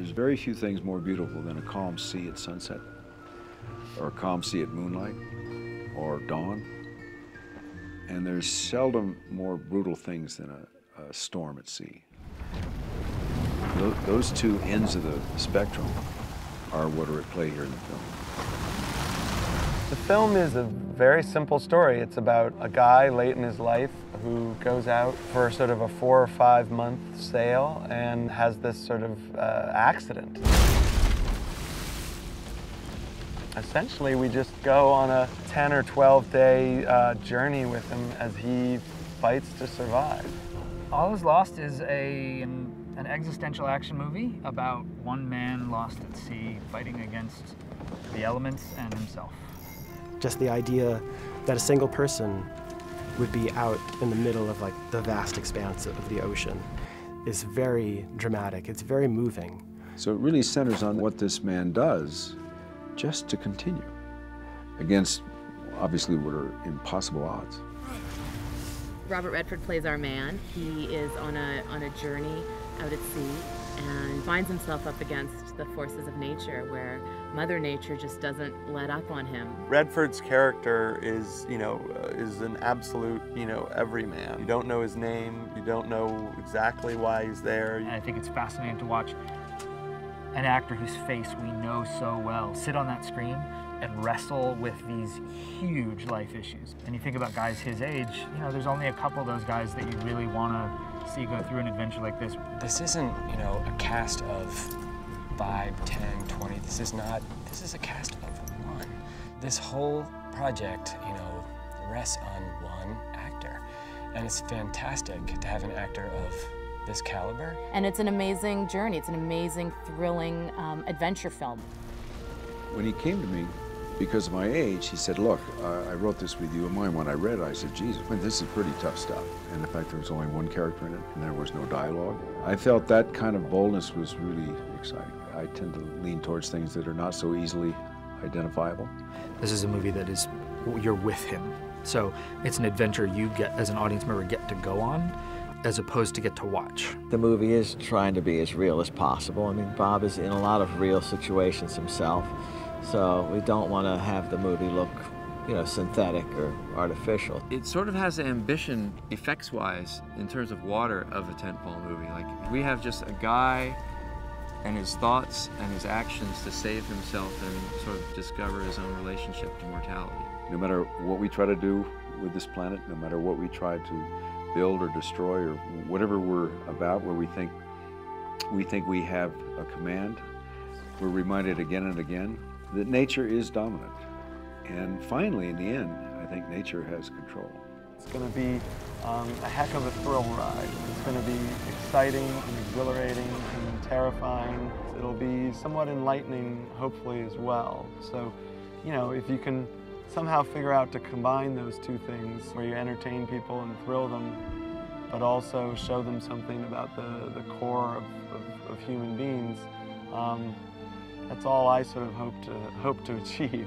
There's very few things more beautiful than a calm sea at sunset, or a calm sea at moonlight, or dawn. And there's seldom more brutal things than a storm at sea. Those two ends of the spectrum are what are at play here in the film. The film is a very simple story. It's about a guy late in his life who goes out for sort of a 4 or 5 month sail and has this sort of accident. Essentially, we just go on a 10 or 12 day journey with him as he fights to survive. All Is Lost is an existential action movie about one man lost at sea fighting against the elements and himself. Just the idea that a single person would be out in the middle of like the vast expanse of the ocean is very dramatic. It's very moving. So it really centers on what this man does just to continue against obviously what are impossible odds. Robert Redford plays our man. He is on a journey out at sea and finds himself up against the forces of nature where Mother Nature just doesn't let up on him. Redford's character is, is an absolute, everyman. You don't know his name, you don't know exactly why he's there. And I think it's fascinating to watch an actor whose face we know so well sit on that screen and wrestle with these huge life issues. And you think about guys his age, there's only a couple of those guys that you really want to see go through an adventure like this. This isn't, a cast of 5, 10, 20. This is a cast of one. This whole project, rests on one actor. And it's fantastic to have an actor of this caliber. And it's an amazing journey. It's an amazing, thrilling adventure film. When he came to me, because of my age, he said, look, I wrote this with you in mind. When I read it, I said, Jesus, this is pretty tough stuff. And in fact, there was only one character in it, and there was no dialogue. I felt that kind of boldness was really exciting. I tend to lean towards things that are not so easily identifiable. This is a movie that is, you're with him. So it's an adventure you get, as an audience member, get to go on, as opposed to get to watch. The movie is trying to be as real as possible. I mean, Bob is in a lot of real situations himself, so we don't want to have the movie look, synthetic or artificial. It sort of has the ambition, effects-wise, in terms of water, of a tentpole movie. Like, we have just a guy and his thoughts and his actions to save himself and sort of discover his own relationship to mortality. No matter what we try to do with this planet, no matter what we try to build or destroy or whatever we're about, where we think we have a command, we're reminded again and again that nature is dominant. And finally, in the end, I think nature has control. It's going to be a heck of a thrill ride. It's going to be exciting and exhilarating and terrifying. It'll be somewhat enlightening, hopefully, as well. So, if you can somehow figure out to combine those two things, where you entertain people and thrill them, but also show them something about the core of human beings, that's all I sort of hope to achieve.